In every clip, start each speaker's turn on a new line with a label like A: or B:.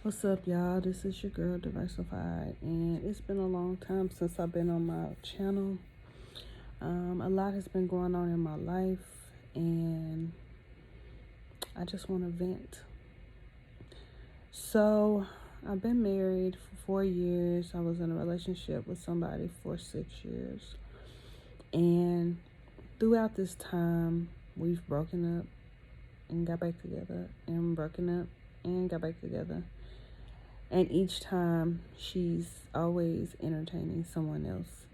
A: What's up, y'all? This is your girl Diversified, and it's been a long time since I've been on my channel. A lot has been going on in my life, and I just want to vent. So, I've been married for 4 years. I was in a relationship with somebody for 6 years, and throughout this time, we've broken up and got back together, and broken up and got back together. And each time, she's always entertaining someone else.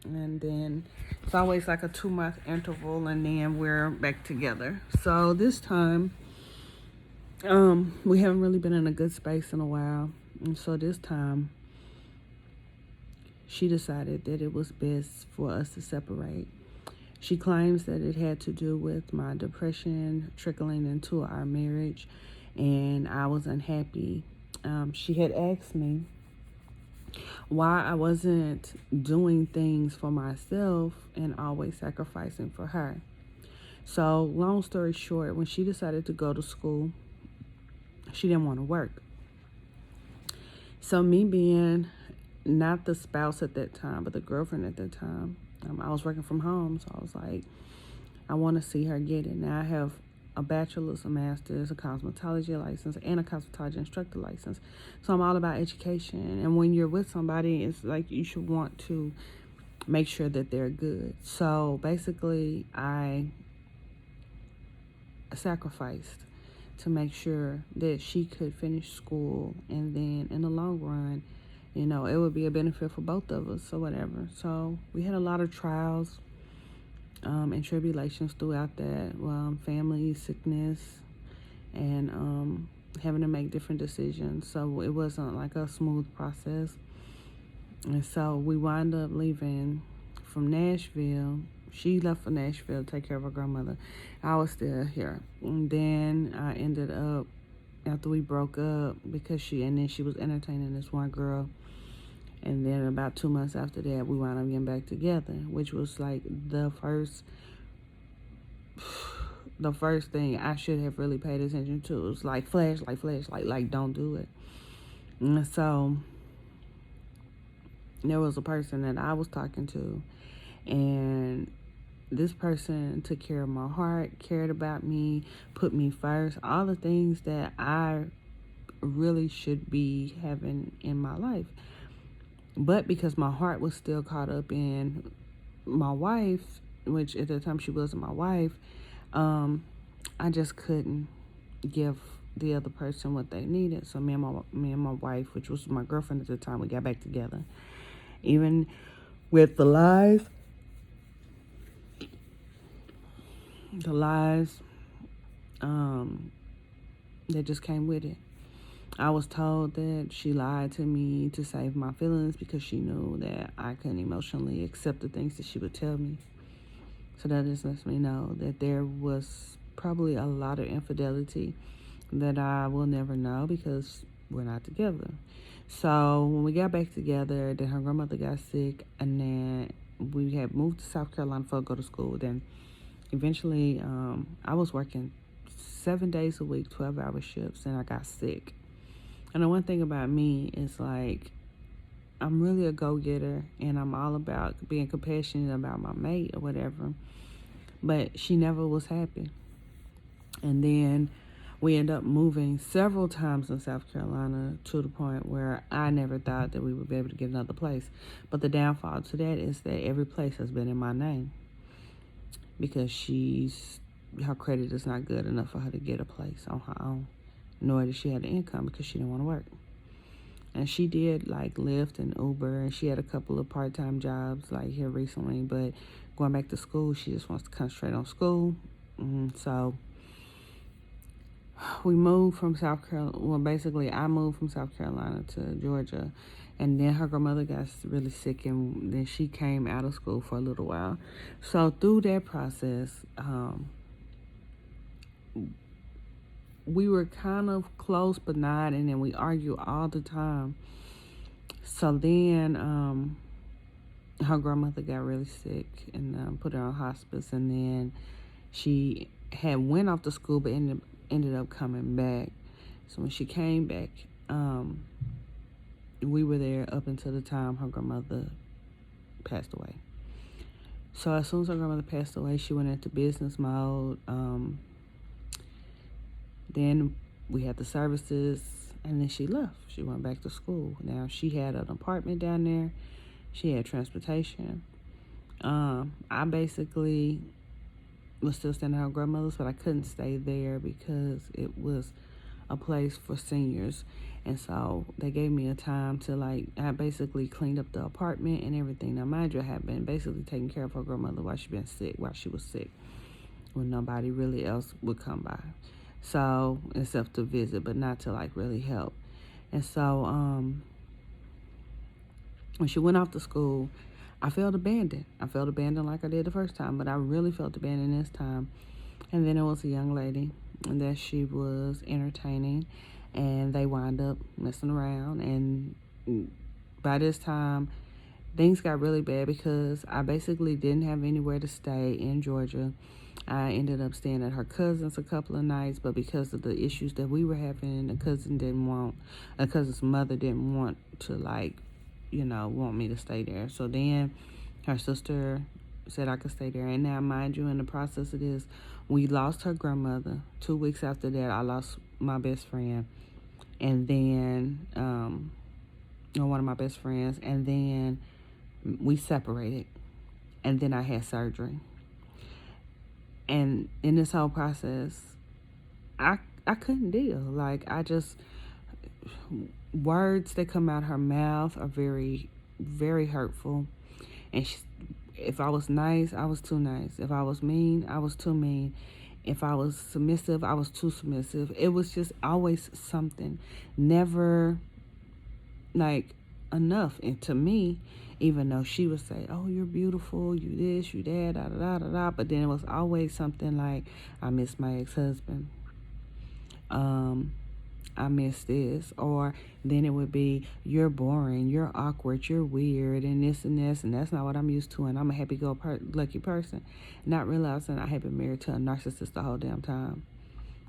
A: And then it's always like a 2 month interval, and then we're back together. So this time, we haven't really been in a good space in a while. And so this time, she decided that it was best for us to separate. She claims that it had to do with my depression trickling into our marriage, and I was unhappy. She had asked me why I wasn't doing things for myself and always sacrificing for her. So, long story short, when she decided to go to school, she didn't want to work. So, me being not the spouse at that time, but the girlfriend at that time, I was working from home. So, I was like, I want to see her get it. Now, I have a bachelor's, a master's, a cosmetology license, and a cosmetology instructor license. So I'm all about education. And when you're with somebody, it's like you should want to make sure that they're good. So basically, I sacrificed to make sure that she could finish school, and then in the long run, it would be a benefit for both of us or whatever. So we had a lot of trials and tribulations throughout that, family, sickness, and having to make different decisions. So it wasn't like a smooth process. And so we wound up leaving from Nashville. She left for Nashville to take care of her grandmother. I was still here. And then I ended up, after we broke up, and then she was entertaining this one girl. And then about 2 months after that, we wound up getting back together, which was like the first thing I should have really paid attention to. It was like flashlight, like don't do it. And so there was a person that I was talking to, and this person took care of my heart, cared about me, put me first, all the things that I really should be having in my life. But because my heart was still caught up in my wife, which at the time she wasn't my wife, I just couldn't give the other person what they needed. So me and my wife, which was my girlfriend at the time, we got back together. Even with the lies that just came with it. I was told that she lied to me to save my feelings because she knew that I couldn't emotionally accept the things that she would tell me. So that just lets me know that there was probably a lot of infidelity that I will never know because we're not together. So when we got back together, then her grandmother got sick, and then we had moved to South Carolina for her to go to school. Then eventually I was working 7 days a week, 12-hour shifts, and I got sick. And the one thing about me is like, I'm really a go-getter, and I'm all about being compassionate about my mate or whatever. But she never was happy. And then we ended up moving several times in South Carolina to the point where I never thought that we would be able to get another place. But the downfall to that is that every place has been in my name because her credit is not good enough for her to get a place on her own. Nor did she have the income because she didn't want to work. And she did like Lyft and Uber, and she had a couple of part-time jobs like here recently, but going back to school, she just wants to concentrate on school. So we moved from South Carolina. Well, basically, I moved from South Carolina to Georgia, and then her grandmother got really sick, and then she came out of school for a little while. So through that process, we were kind of close but not, and then we argue all the time. So then her grandmother got really sick and put her on hospice, and then she had went off to school but ended up coming back. So when she came back, we were there up until the time her grandmother passed away. So as soon as her grandmother passed away, she went into business mode. Then we had the services, and then she left. She went back to school. Now, she had an apartment down there. She had transportation. I basically was still staying at her grandmother's, but I couldn't stay there because it was a place for seniors. And so they gave me a time to, I basically cleaned up the apartment and everything. Now, mind you, I had been basically taking care of her grandmother while she was sick, when nobody really else would come by. So, except to visit, but not to really help. And so, when she went off to school, I felt abandoned. I felt abandoned like I did the first time, but I really felt abandoned this time. And then there was a young lady that she was entertaining, and they wound up messing around. And by this time, things got really bad because I basically didn't have anywhere to stay in Georgia. I ended up staying at her cousin's a couple of nights, but because of the issues that we were having, the cousin's mother didn't want to want me to stay there. So then her sister said I could stay there. And now, mind you, in the process of this, we lost her grandmother. 2 weeks after that, I lost my best friend. And then, one of my best friends. And then we separated. And then I had surgery. And in this whole process, I couldn't deal. Words that come out her mouth are very, very hurtful. And if I was nice, I was too nice. If I was mean, I was too mean. If I was submissive, I was too submissive. It was just always something. Never, enough. And to me, even though she would say, oh, you're beautiful, you this, you that, da, da, da, da, da. But then it was always something like, I miss my ex-husband. I miss this. Or then it would be, you're boring, you're awkward, you're weird, and this and this, and that's not what I'm used to, and I'm a happy-go-lucky person. Not realizing I had been married to a narcissist the whole damn time.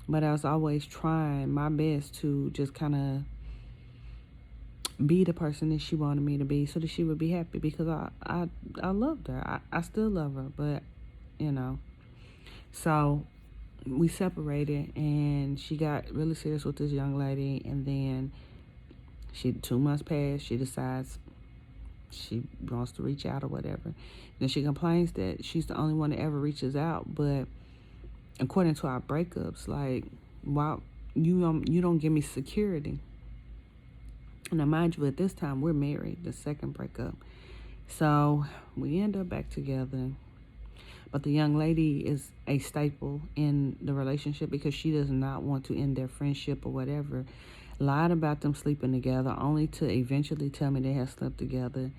A: But I was always trying my best to just kind of be the person that she wanted me to be so that she would be happy, because I loved her. I still love her, but, So we separated, and she got really serious with this young lady, and then 2 months passed. She decides she wants to reach out or whatever. Then she complains that she's the only one that ever reaches out, but according to our breakups, why you don't give me security. Now, mind you, at this time, we're married, the second breakup. So we end up back together. But the young lady is a staple in the relationship because she does not want to end their friendship or whatever. Lied about them sleeping together, only to eventually tell me they had slept together.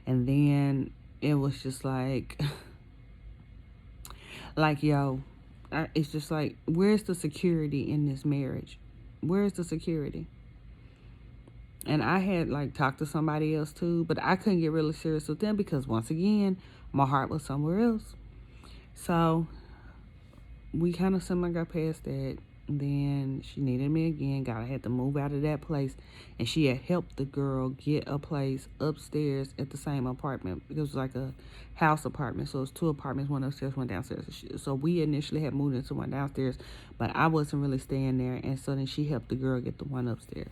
A: And then it was just it's just where's the security in this marriage? Where's the security? And I had talked to somebody else too, but I couldn't get really serious with them because once again, my heart was somewhere else. So we kind of semi got past that. Then she needed me again. I had to move out of that place. And she had helped the girl get a place upstairs at the same apartment. It was like a house apartment. So it was 2 apartments, one upstairs, one downstairs. So we initially had moved into one downstairs, but I wasn't really staying there. And so then she helped the girl get the one upstairs.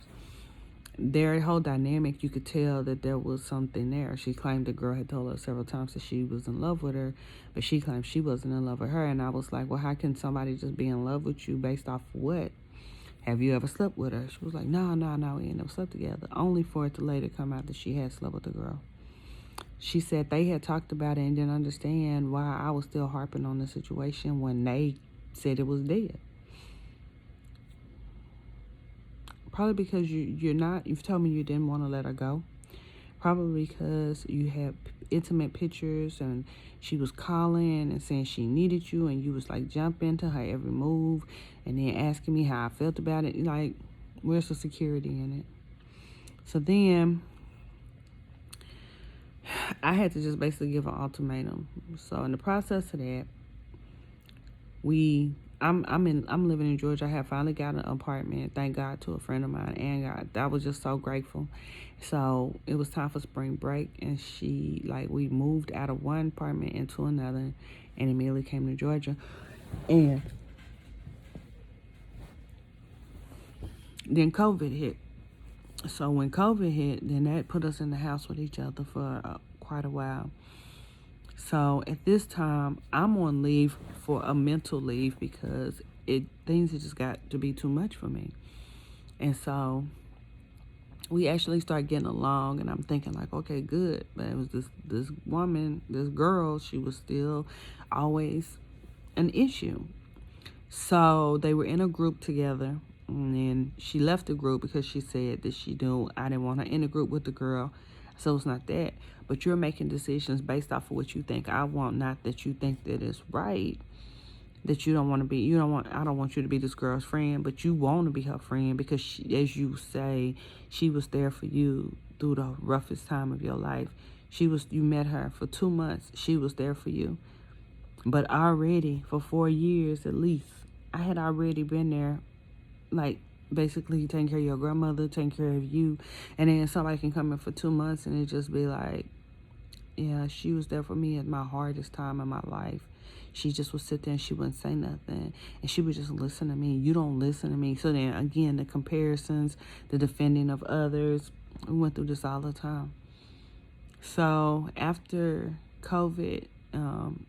A: Their whole dynamic, you could tell that there was something there. She claimed the girl had told her several times that she was in love with her, but she claimed she wasn't in love with her. And I was like, well, how can somebody just be in love with you based off of what? Have you ever slept with her? She was like, no, we ain't never slept together. Only for it to later come out that she had slept with the girl. She said they had talked about it and didn't understand why I was still harping on the situation when they said it was dead. Probably because you've told me you didn't want to let her go. Probably because you had intimate pictures and she was calling and saying she needed you, and you was jumping to her every move and then asking me how I felt about it. Where's the security in it? So then I had to just basically give an ultimatum. So in the process of that, we I'm living in Georgia. I have finally got an apartment. Thank God to a friend of mine, and God, I was just so grateful. So it was time for spring break, and we moved out of one apartment into another, and immediately came to Georgia, and then COVID hit. So when COVID hit, then that put us in the house with each other for quite a while. So at this time, I'm on leave for a mental leave because things had just got to be too much for me. And so we actually started getting along, and I'm thinking like, okay, good. But it was this woman, this girl, she was still always an issue. So they were in a group together, and then she left the group because she said that I didn't want her in the group with the girl. So it's not that, but you're making decisions based off of what you think I want, not that you think that it's right. That I don't want you to be this girl's friend, but you want to be her friend because as you say, she was there for you through the roughest time of your life. You met her for 2 months. She was there for you. But already for 4 years at least, I had already been there, like basically taking care of your grandmother, taking care of you. And then somebody can come in for 2 months and it just be like, yeah, she was there for me at my hardest time in my life. She just would sit there and she wouldn't say nothing. And she would just listen to me. You don't listen to me. So then again, the comparisons, the defending of others, we went through this all the time. So after COVID,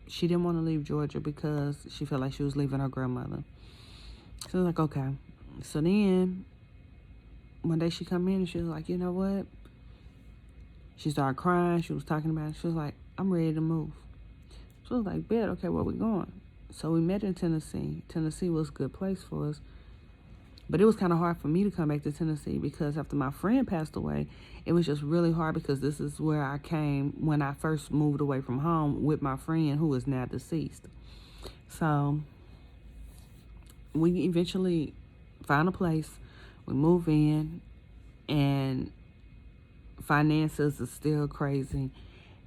A: she didn't want to leave Georgia because she felt like she was leaving her grandmother. So I was like, okay. So then one day she come in and she was like, you know what? She started crying. She was talking about it. She was like, I'm ready to move. So I was like, bet, okay, where we going? So we met in Tennessee. Tennessee was a good place for us. But it was kind of hard for me to come back to Tennessee because after my friend passed away, it was just really hard because this is where I came when I first moved away from home with my friend who is now deceased. So we eventually found a place. We move in, and finances are still crazy.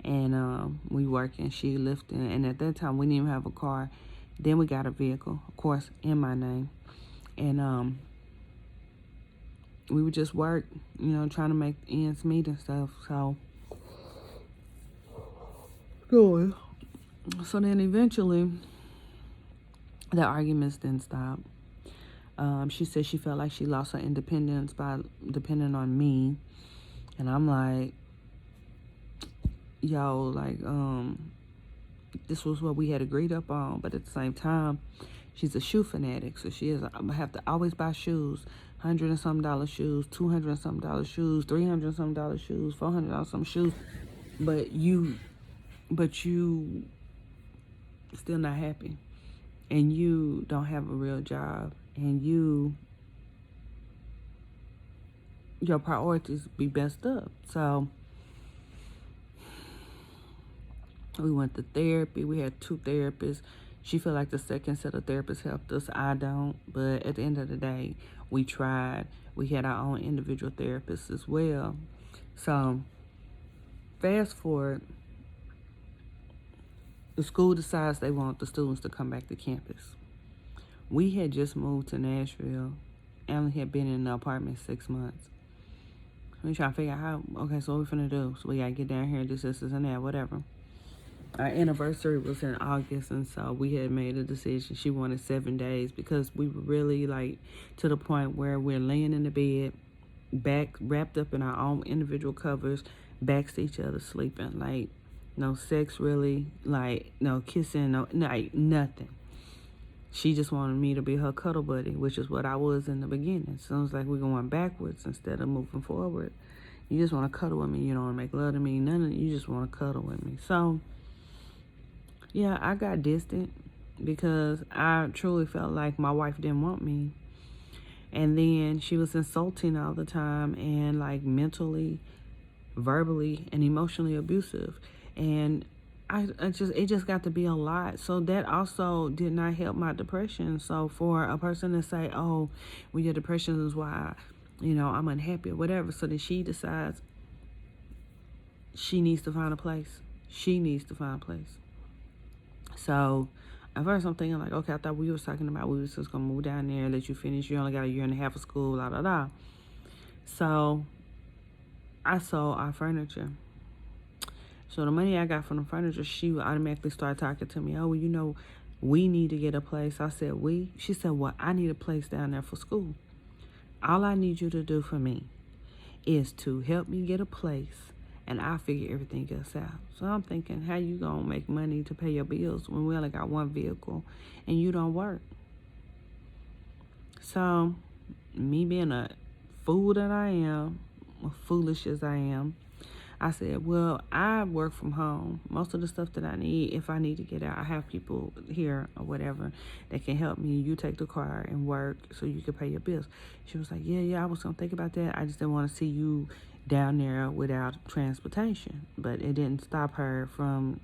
A: And we working, she lifting, and at that time we didn't even have a car. Then we got a vehicle, of course, in my name. And we would just work, trying to make ends meet and stuff. So then eventually the arguments didn't stop. She said she felt like she lost her independence by depending on me. And I'm like, this was what we had agreed up on. But at the same time, she's a shoe fanatic. So I have to always buy shoes. $100 and some shoes, $200 and some shoes, $300 and some shoes, $400 some shoes. But you still not happy. And you don't have a real job. And your priorities be messed up. So we went to therapy. We had 2 therapists. She felt like the second set of therapists helped us. I don't. But at the end of the day, we tried. We had our own individual therapists as well. So fast forward, the school decides they want the students to come back to campus. We had just moved to Nashville. Alan had been in the apartment 6 months. We trying to figure out okay, so what we finna do? So we gotta get down here and do this and that, whatever. Our anniversary was in August, and so we had made a decision. She wanted 7 days because we were really to the point where we're laying in the bed, back wrapped up in our own individual covers, backs to each other, sleeping. No sex really, no kissing, no nothing. She just wanted me to be her cuddle buddy, which is what I was in the beginning. So it's like we're going backwards instead of moving forward. You just want to cuddle with me. You don't want to make love to me. You just want to cuddle with me. So yeah, I got distant because I truly felt like my wife didn't want me. And then she was insulting all the time and mentally, verbally, and emotionally abusive. And it just got to be a lot. So that also did not help my depression. So for a person to say, oh, well, your depression is why, I'm unhappy or whatever. So then she decides she needs to find a place. So at first I'm thinking like, okay, I thought we was talking about we was just gonna move down there, let you finish. You only got a year and a half of school, blah, blah, blah. So I sold our furniture. So the money I got from the furniture, she would automatically start talking to me. Oh, well, you know, we need to get a place. I said, we? She said, well, I need a place down there for school. All I need you to do for me is to help me get a place, and I'll figure everything else out. So I'm thinking, how you gonna make money to pay your bills when we only got one vehicle and you don't work? So me being a fool that I am, foolish as I am, I said, well, I work from home. Most of the stuff that I need, if I need to get out, I have people here or whatever that can help me. You take the car and work so you can pay your bills. She was like, yeah, I was going to think about that. I just didn't want to see you down there without transportation. But it didn't stop her from,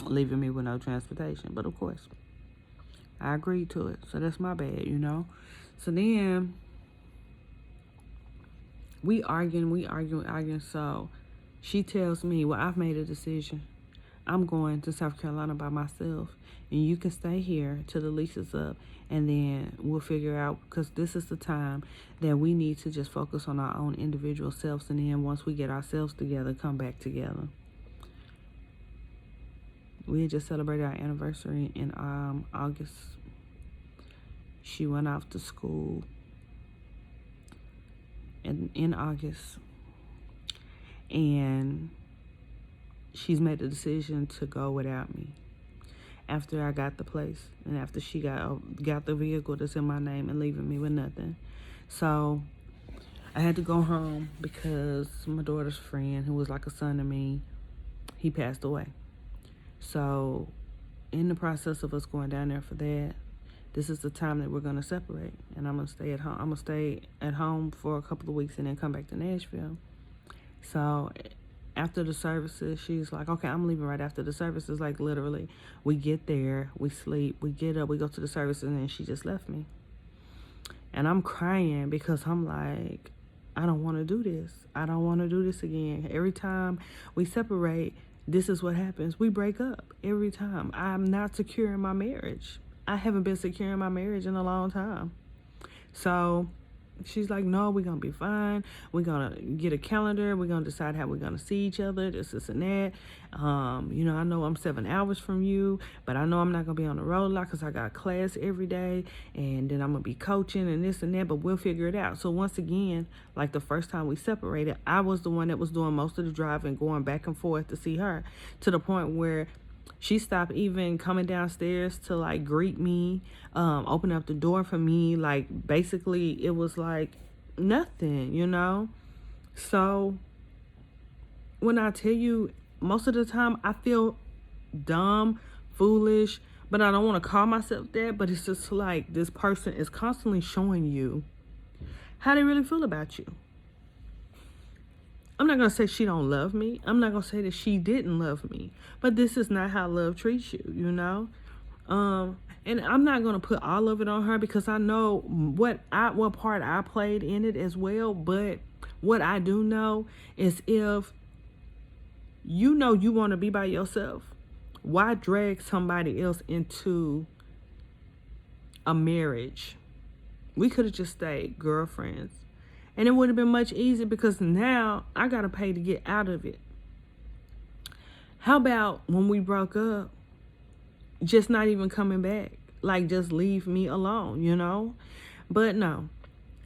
A: leaving me with no transportation. But of course, I agreed to it. So that's my bad, So then we arguing. So she tells me, well, I've made a decision. I'm going to South Carolina by myself, and you can stay here till the lease is up, and then we'll figure out, because this is the time that we need to just focus on our own individual selves, and then once we get ourselves together, come back together. We had just celebrated our anniversary in August. She went off to school in August, and she's made the decision to go without me after I got the place and after she got the vehicle that's in my name and leaving me with nothing. So I had to go home because my daughter's friend, who was like a son to me, he passed away. So in the process of us going down there for that, this is the time that we're going to separate, and I'm going to stay at home. I'm going to stay at home for a couple of weeks and then come back to Nashville. So after the services, she's like, okay, I'm leaving right after the services. Like, literally, we get there, we sleep, we get up, we go to the services, and then she just left me. And I'm crying because I'm like, I don't want to do this. I don't want to do this again. Every time we separate, this is what happens. We break up every time. I'm not secure in my marriage. I haven't been secure in my marriage in a long time. So she's like, no, we're going to be fine. We're going to get a calendar. We're going to decide how we're going to see each other, this and that. I know I'm 7 hours from you, but I know I'm not going to be on the road a lot because I got class every day, and then I'm going to be coaching and this and that, but we'll figure it out. So once again, like the first time we separated, I was the one that was doing most of the driving, going back and forth to see her, to the point where she stopped even coming downstairs to like greet me, open up the door for me. Like, basically it was like nothing, So when I tell you, most of the time I feel dumb, foolish, but I don't want to call myself that. But it's just like this person is constantly showing you how they really feel about you. I'm not going to say she don't love me. I'm not going to say that she didn't love me. But this is not how love treats you, And I'm not going to put all of it on her because I know what part I played in it as well. But what I do know is, if you know you want to be by yourself, why drag somebody else into a marriage? We could have just stayed girlfriends. And it would have been much easier because now I got to pay to get out of it. How about when we broke up, just not even coming back? Like, just leave me alone, But no.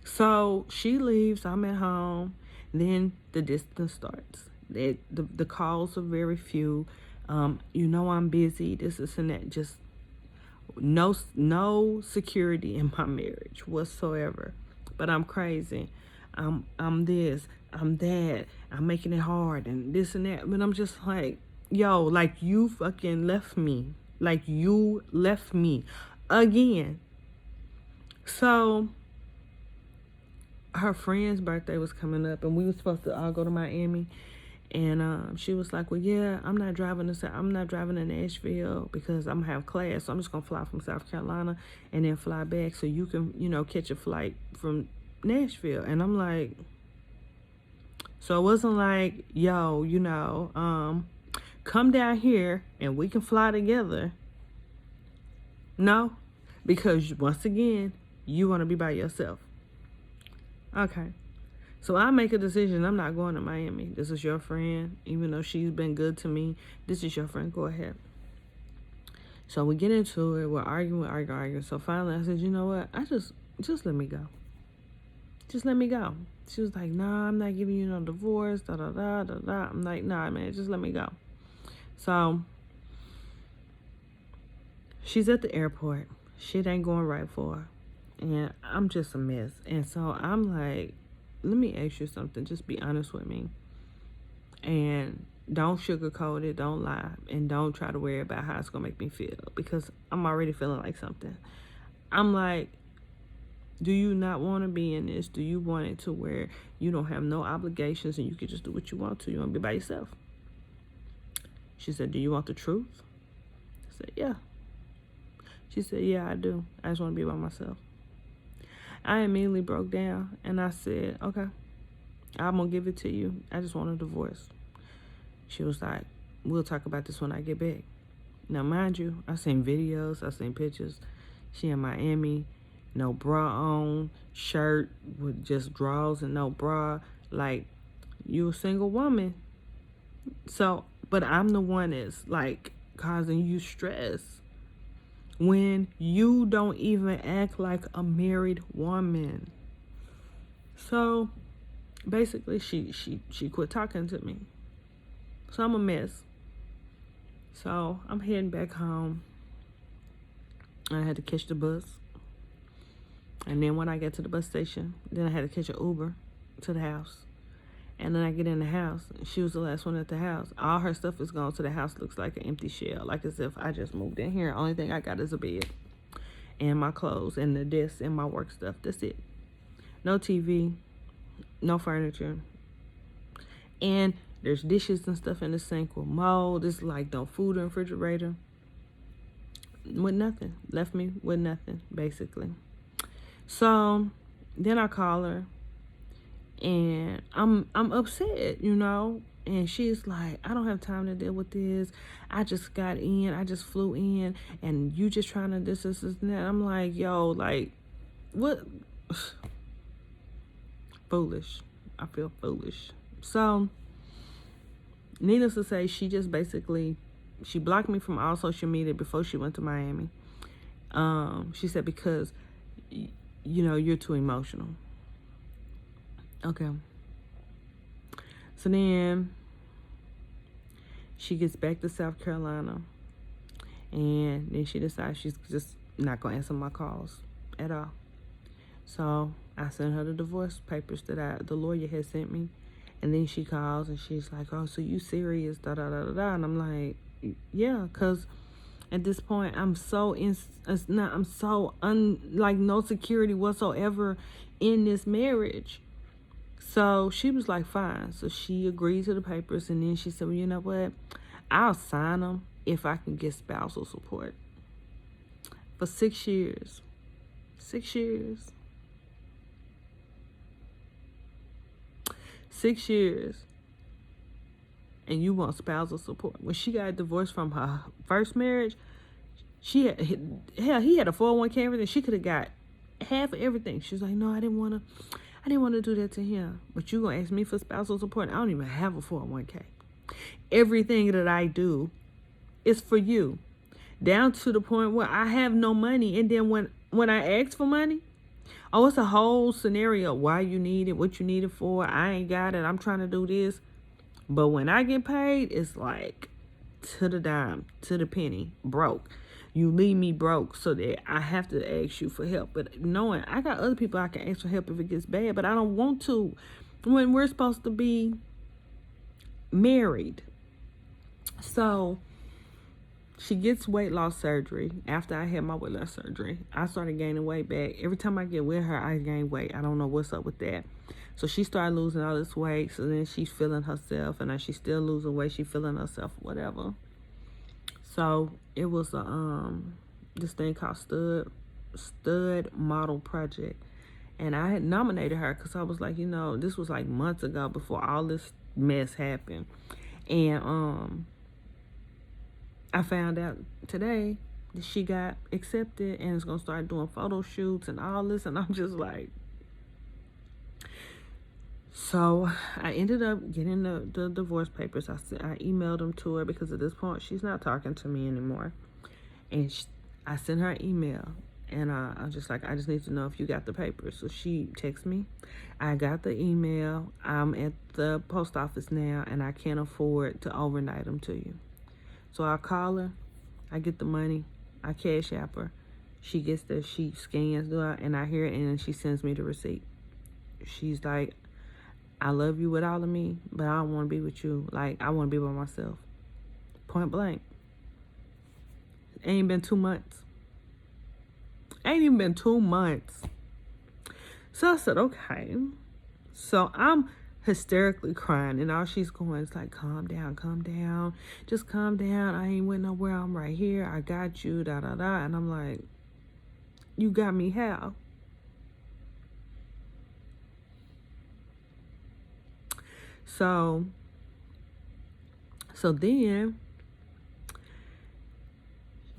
A: So she leaves. I'm at home. Then the distance starts. The calls are very few. I'm busy. This and that. Just no security in my marriage whatsoever. But I'm crazy. I'm this, I'm that, I'm making it hard and this and that. But I'm just like, yo, like, you fucking left me. Like, you left me again. So her friend's birthday was coming up, and we were supposed to all go to Miami. And she was like, well, yeah, I'm not driving to Nashville because I'm gonna have class. So I'm just gonna fly from South Carolina and then fly back so you can, catch a flight from Nashville. And I'm like, so it wasn't like, yo, come down here and we can fly together. No, because once again, you want to be by yourself. Okay. So I make a decision. I'm not going to Miami. This is your friend. Even though she's been good to me, this is your friend. Go ahead. So we get into it. We're arguing. So finally I said, you know what? Just let me go. Just let me go. She was like, nah, I'm not giving you no divorce. Da da da da da. I'm like, nah, man, just let me go. So she's at the airport. Shit ain't going right for her. And I'm just a mess. And so I'm like, let me ask you something. Just be honest with me. And don't sugarcoat it. Don't lie. And don't try to worry about how it's going to make me feel. Because I'm already feeling like something. I'm like, do you not want to be in this? Do you want it to where you don't have no obligations and you can just do what you want to? You want to be by yourself? She said, do you want the truth? I said, yeah. She said, yeah, I do. I just want to be by myself. I immediately broke down and I said, okay, I'm going to give it to you. I just want a divorce. She was like, we'll talk about this when I get back. Now, mind you, I seen videos, I seen pictures. She in Miami, no bra on, shirt with just drawers and no bra. Like, you a single woman. So, but I'm the one that's like causing you stress when you don't even act like a married woman. So basically she quit talking to me. So I'm a mess. So I'm heading back home. I had to catch the bus. And then when I get to the bus station, then I had to catch an Uber to the house. And then I get in the house. She was the last one at the house. All her stuff is gone, so the house looks like an empty shell. Like as if I just moved in here. Only thing I got is a bed and my clothes and the desk and my work stuff. That's it. No TV, no furniture. And there's dishes and stuff in the sink with mold. It's like no food in the refrigerator. With nothing. Left me with nothing, basically. So then I call her. And I'm upset, you know. And she's like, I don't have time to deal with this. I just got in. I just flew in. And you just trying to this and that. I'm like, yo, like, what? Foolish. I feel foolish. So, needless to say, she just basically, she blocked me from all social media before she went to Miami. She said, because, you know, you're too emotional. Okay. So then she gets back to South Carolina and then she decides she's just not going to answer my calls at all. So I sent her the divorce papers that the lawyer had sent me. And then she calls and she's like, oh, so you serious? Da da da da da. And I'm like, yeah, because at this point I'm so like no security whatsoever in this marriage. So she was like, fine. So she agreed to the papers. And then she said, well, you know what? I'll sign them if I can get spousal support. For 6 years. 6 years. 6 years. And you want spousal support. When she got divorced from her first marriage, he had a 401k and everything. She could have got half of everything. She was like, no, I didn't want to do that to him. But you going to ask me for spousal support? I don't even have a 401k. Everything that I do is for you. Down to the point where I have no money. And then when I ask for money, oh, it's a whole scenario. Why you need it, what you need it for. I ain't got it. I'm trying to do this. But when I get paid, it's like to the dime, to the penny, broke. You leave me broke so that I have to ask you for help. But knowing I got other people I can ask for help if it gets bad, but I don't want to when we're supposed to be married. So she gets weight loss surgery. After I had my weight loss surgery, I started gaining weight back. Every time I get with her, I gain weight. I don't know what's up with that. So she started losing all this weight. So then she's feeling herself, and she's still losing weight. She's feeling herself, whatever. So it was this thing called Stud Model Project. And I had nominated her because I was like, you know, this was like months ago before all this mess happened. And I found out today she got accepted and is going to start doing photo shoots and all this. And I'm just like, so I ended up getting the divorce papers. I emailed them to her because at this point she's not talking to me anymore. And I sent her an email. And I was just like, I just need to know if you got the papers. So she texted me. I got the email. I'm at the post office now, and I can't afford to overnight them to you. So I call her. I get the money. I cash app her. She gets there. She scans, and I hear it, and then she sends me the receipt. She's like, I love you with all of me, but I don't want to be with you. Like, I want to be by myself. Point blank. It ain't been 2 months. Ain't even been 2 months. So I said, okay. So I'm hysterically crying, and all she's going is like, calm down, just calm down. I ain't went nowhere. I'm right here. I got you, da da da. And I'm like, you got me how? So then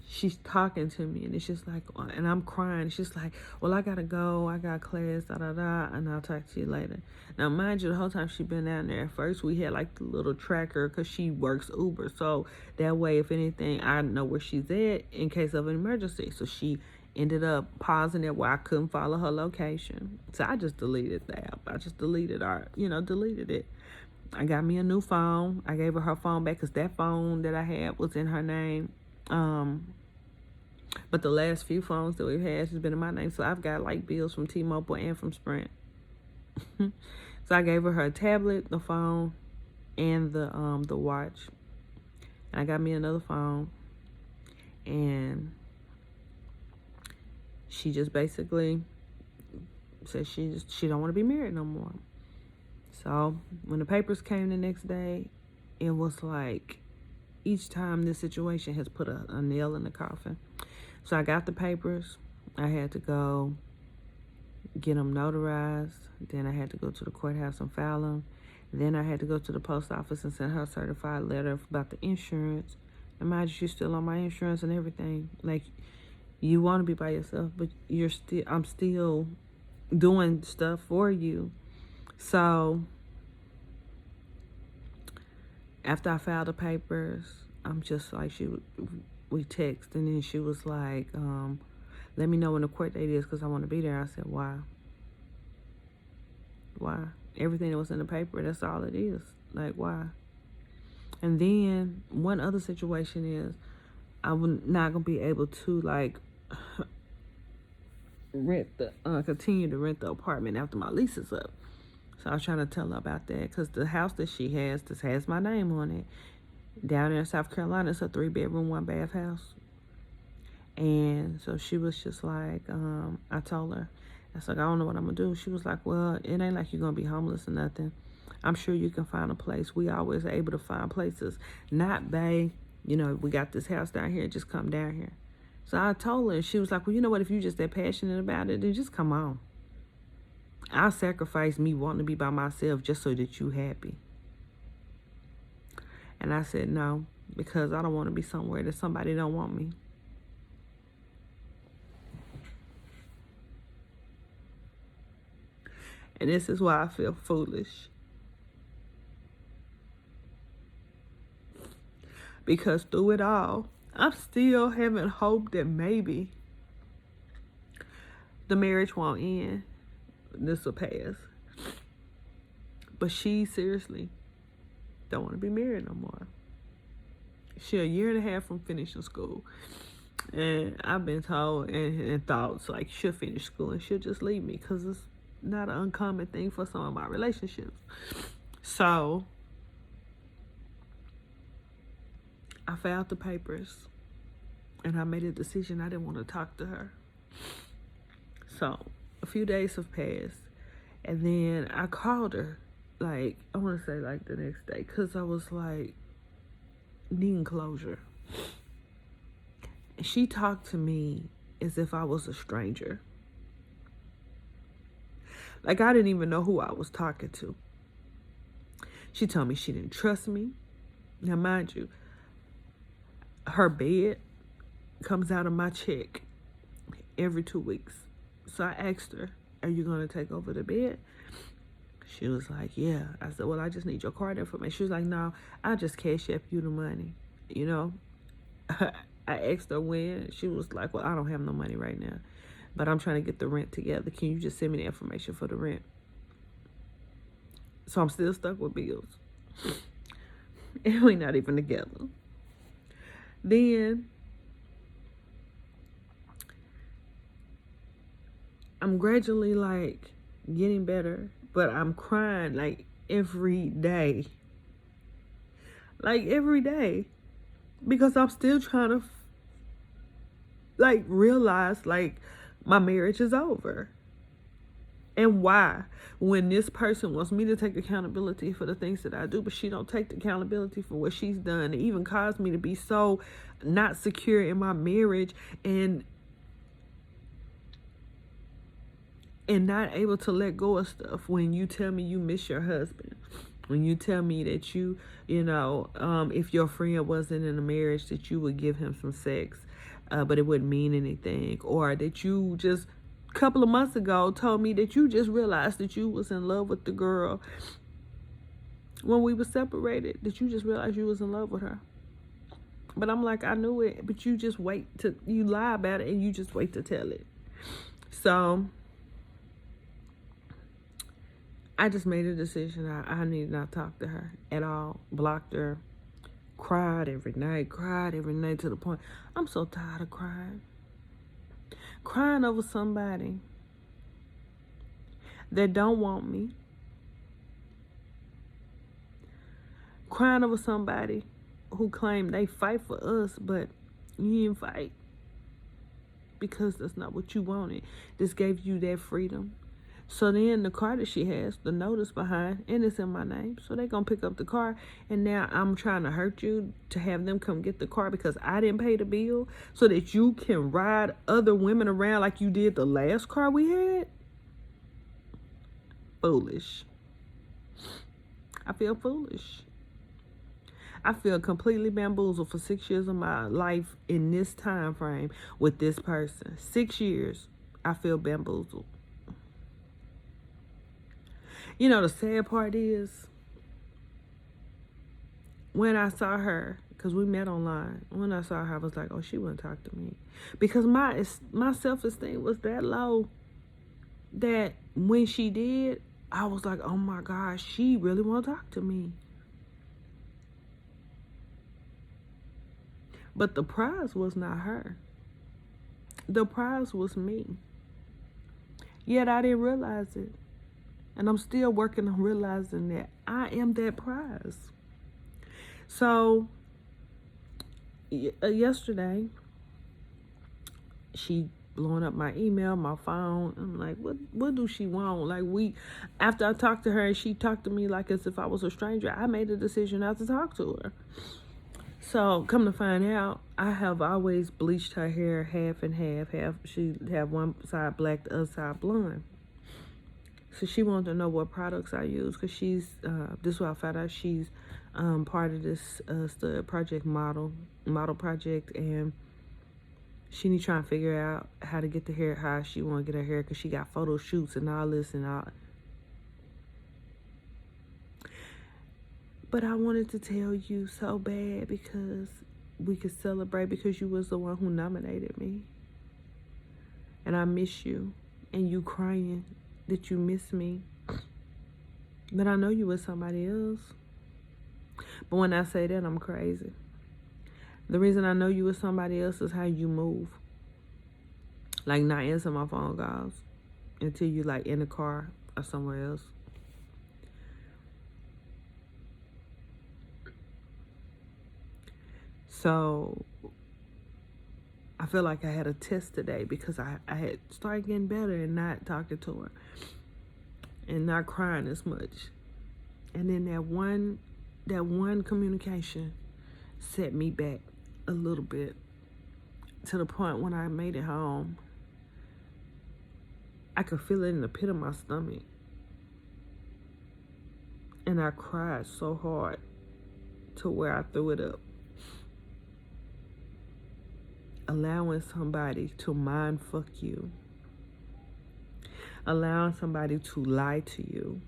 A: she's talking to me, and it's just like, and I'm crying. It's just like, well, I gotta go. I got class, da da da, and I'll talk to you later. Now, mind you, the whole time she been down there, at first we had like the little tracker because she works Uber, so that way, if anything, I know where she's at in case of an emergency. So she ended up pausing it where I couldn't follow her location. So I just deleted the app. I just deleted it. I got me a new phone. I gave her phone back because that phone that I had was in her name. But the last few phones that we've had has been in my name. So I've got like bills from T-Mobile and from Sprint. So I gave her a tablet, the phone, and the watch. And I got me another phone. And she just basically said she don't want to be married no more. So when the papers came the next day, it was like each time this situation has put a nail in the coffin. So I got the papers. I had to go get them notarized. Then I had to go to the courthouse and file them. Then I had to go to the post office and send her a certified letter about the insurance. And mind you, she's still on my insurance and everything. Like, you want to be by yourself, but I'm still doing stuff for you. So after I filed the papers, I'm just like, we text, and then she was like, let me know when the court date is because I want to be there. I said, why? Everything that was in the paper, that's all it is. Like, why? And then one other situation is I'm not going to be able to, like, continue to rent the apartment after my lease is up. So I was trying to tell her about that because the house that she has, this has my name on it. Down there in South Carolina, it's a 3-bedroom, 1-bath house. And so she was just like, I told her, I was like, I don't know what I'm going to do. She was like, well, it ain't like you're going to be homeless or nothing. I'm sure you can find a place. We always are able to find places. Not, babe, we got this house down here. Just come down here. So I told her, and she was like, well, you know what? If you're just that passionate about it, then just come on. I'll sacrifice me wanting to be by myself just so that you happy. And I said no, because I don't want to be somewhere that somebody don't want me. And this is why I feel foolish. Because through it all, I'm still having hope that maybe the marriage won't end. This will pass. But she seriously don't want to be married no more. She 1.5 years from finishing school. And I've been told and thoughts like she'll finish school and she'll just leave me because it's not an uncommon thing for some of my relationships. So I filed the papers and I made a decision I didn't want to talk to her. So a few days have passed, and then I called her, like, I want to say like the next day, because I was like needing closure. And she talked to me as if I was a stranger. Like, I didn't even know who I was talking to. She told me she didn't trust me. Now, mind you, her bed comes out of my check every 2 weeks. So I asked her, are you going to take over the bed? She was like, yeah. I said, well, I just need your card information. She was like, no, I'll just cash app you the money. You know, I asked her when. She was like, well, I don't have no money right now, but I'm trying to get the rent together. Can you just send me the information for the rent? So I'm still stuck with bills. And we're not even together. Then I'm gradually like getting better, but I'm crying like every day. Like every day. Because I'm still trying to like realize like my marriage is over. And why? When this person wants me to take accountability for the things that I do, but she don't take the accountability for what she's done. It even caused me to be so not secure in my marriage and not able to let go of stuff. When you tell me you miss your husband, when you tell me that you know, if your friend wasn't in a marriage, that you would give him some sex, but it wouldn't mean anything. Or that you just a couple of months ago told me that you just realized that you was in love with the girl when we were separated, that you just realized you was in love with her. But I'm like, I knew it, but you just you lie about it and you just wait to tell it. So I just made a decision. I need not talk to her at all. Blocked her. Cried every night to the point I'm so tired of crying. Crying over somebody that don't want me. Crying over somebody who claim they fight for us, but you didn't fight because that's not what you wanted. This gave you that freedom. So then the car that she has, the notice behind, and it's in my name. So they're going to pick up the car. And now I'm trying to hurt you to have them come get the car because I didn't pay the bill so that you can ride other women around like you did the last car we had? Foolish. I feel foolish. I feel completely bamboozled for 6 years of my life in this time frame with this person. 6 years, I feel bamboozled. You know, the sad part is when I saw her, because we met online, when I saw her, I was like, oh, she wouldn't talk to me. Because my self-esteem was that low that when she did, I was like, oh my gosh, she really won't talk to me. But the prize was not her. The prize was me. Yet I didn't realize it. And I'm still working on realizing that I am that prize. So, yesterday, she blowing up my email, my phone. I'm like, what do she want? Like, after I talked to her, she talked to me like as if I was a stranger. I made a decision not to talk to her. So, come to find out, I have always bleached her hair half and half. She have one side black, the other side blonde. So she wanted to know what products I use because she's, this is what I found out, she's part of this stud project model project, and she need trying to figure out how to get the hair, how she want to get her hair because she got photo shoots and all this and all. But I wanted to tell you so bad because we could celebrate because you was the one who nominated me. And I miss you. And you crying that you miss me. But I know you with somebody else. But when I say that, I'm crazy. The reason I know you with somebody else is how you move. Like not answer my phone calls until you like in the car or somewhere else. So I feel like I had a test today because I had started getting better and not talking to her and not crying as much. And then that one communication set me back a little bit to the point when I made it home, I could feel it in the pit of my stomach. And I cried so hard to where I threw it up. allowing somebody to mind fuck you, allowing somebody to lie to you,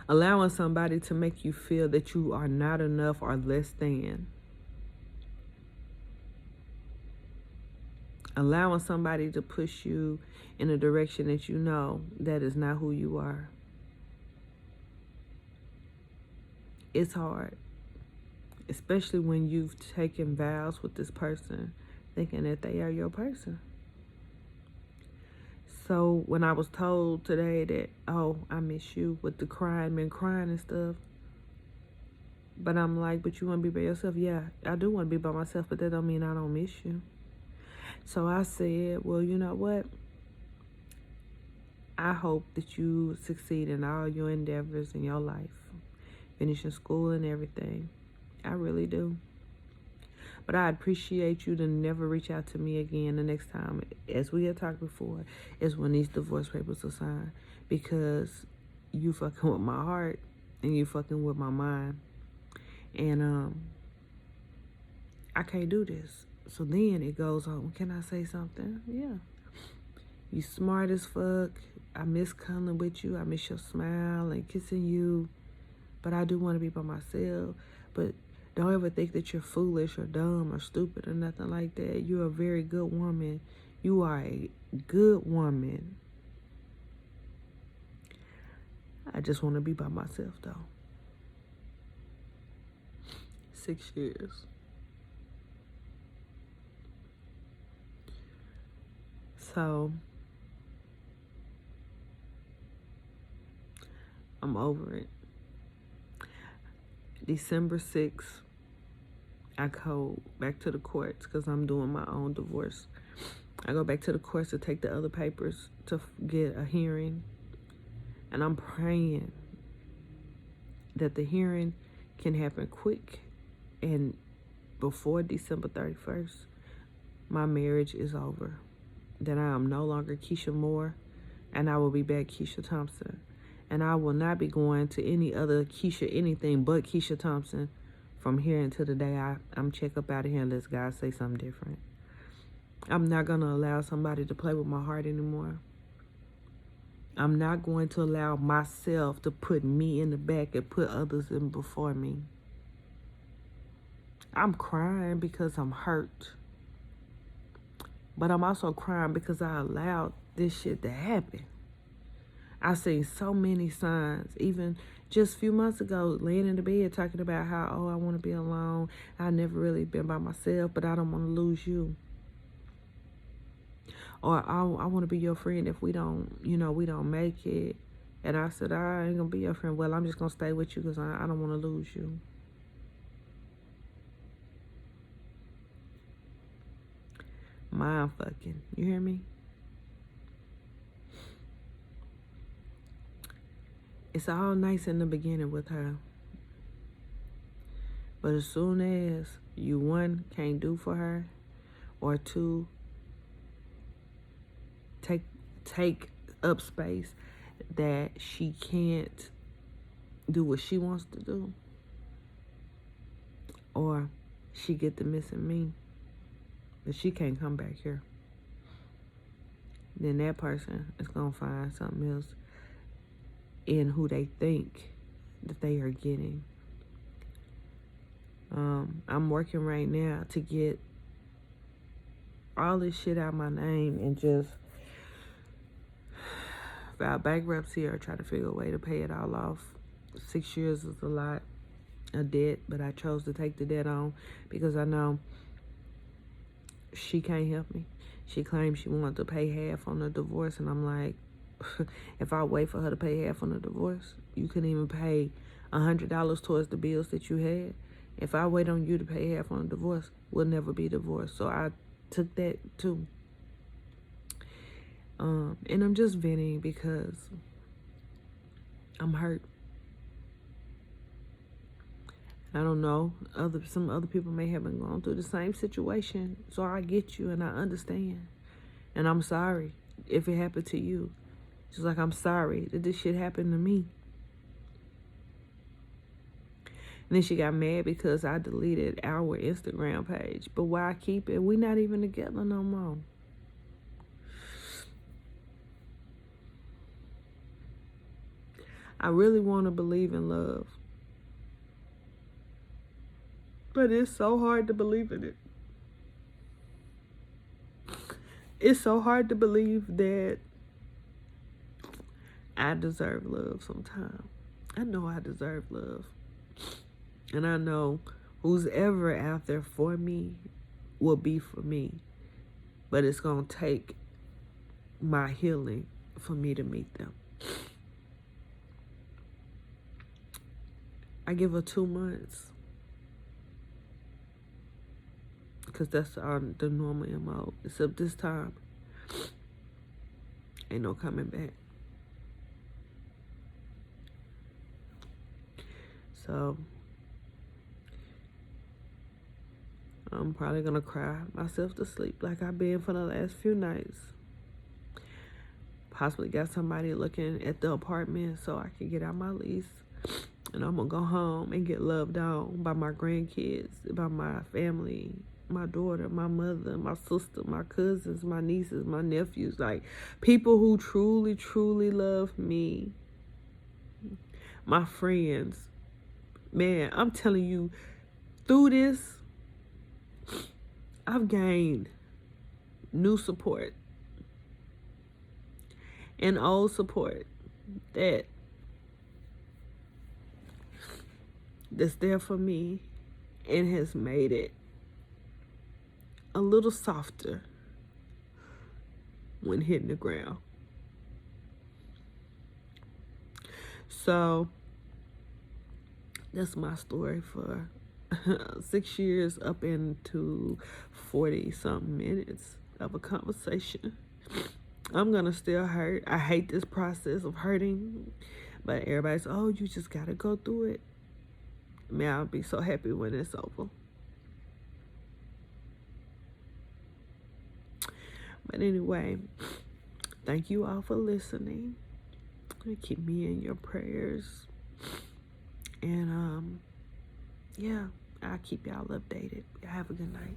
A: allowing somebody to make you feel that you are not enough or less than, allowing somebody to push you in a direction that you know that is not who you are. It's hard, especially when you've taken vows with this person, thinking that they are your person. So when I was told today that, oh, I miss you, with the crying, been crying and stuff, but I'm like, but you want to be by yourself? Yeah, I do want to be by myself, but that don't mean I don't miss you. So I said, well, you know what? I hope that you succeed in all your endeavors in your life, finishing school and everything. I really do. But I appreciate you to never reach out to me again the next time, as we had talked before, is when these divorce papers are signed, because you fucking with my heart and you fucking with my mind. And I can't do this. So then it goes on, can I say something? Yeah. You smart as fuck. I miss cuddling with you. I miss your smile and kissing you. But I do want to be by myself. But don't ever think that you're foolish or dumb or stupid or nothing like that. You're a very good woman. You are a good woman. I just want to be by myself, though. 6 years. So I'm over it. December 6th, I go back to the courts because I'm doing my own divorce. I go back to the courts to take the other papers to get a hearing. And I'm praying that the hearing can happen quick. And before December 31st, my marriage is over. That I am no longer Keisha Moore, and I will be back Keisha Thompson. And I will not be going to any other Keisha anything but Keisha Thompson from here until the day I'm check up out of here unless God say something different. I'm not going to allow somebody to play with my heart anymore. I'm not going to allow myself to put me in the back and put others in before me. I'm crying because I'm hurt. But I'm also crying because I allowed this shit to happen. I seen so many signs, even just a few months ago, laying in the bed talking about how, oh, I want to be alone. I've never really been by myself, but I don't want to lose you. Or I want to be your friend if we don't make it. And I said, I ain't going to be your friend. Well, I'm just going to stay with you because I don't want to lose you. Mind fucking. You hear me? It's all nice in the beginning with her. But as soon as you, one, can't do for her, or two, take up space that she can't do what she wants to do, or she get the missing me, but she can't come back here, then that person is going to find something else in who they think that they are getting. I'm working right now to get all this shit out my name and just file bankruptcy or try to figure a way to pay it all off. 6 years is a lot of debt, but I chose to take the debt on because I know she can't help me. She claims she wanted to pay half on the divorce, and I'm like, if I wait for her to pay half on the divorce, you couldn't even pay $100 towards the bills that you had. If I wait on you to pay half on the divorce, we'll never be divorced. So I took that too. And I'm just venting because I'm hurt. I don't know. Some other people may have been going through the same situation. So I get you and I understand. And I'm sorry if it happened to you. Just like I'm sorry that this shit happened to me. And then she got mad because I deleted our Instagram page. But why I keep it? We not even together no more. I really want to believe in love. But it's so hard to believe in it. It's so hard to believe that I deserve love sometimes. I know I deserve love. And I know who's ever out there for me will be for me. But it's going to take my healing for me to meet them. I give her 2 months. Because that's the normal MO. Except this time, ain't no coming back. So, I'm probably going to cry myself to sleep like I've been for the last few nights. Possibly got somebody looking at the apartment so I can get out my lease. And I'm going to go home and get loved on by my grandkids, by my family, my daughter, my mother, my sister, my cousins, my nieces, my nephews. Like, people who truly, truly love me. My friends. Man, I'm telling you, through this, I've gained new support and old support that's there for me and has made it a little softer when hitting the ground. So that's my story for 6 years up into 40-something minutes of a conversation. I'm gonna still hurt. I hate this process of hurting, but everybody's, oh, you just gotta go through it. Man, I'll be so happy when it's over. But anyway, thank you all for listening. Keep me in your prayers. And yeah, I'll keep y'all updated. Have a good night.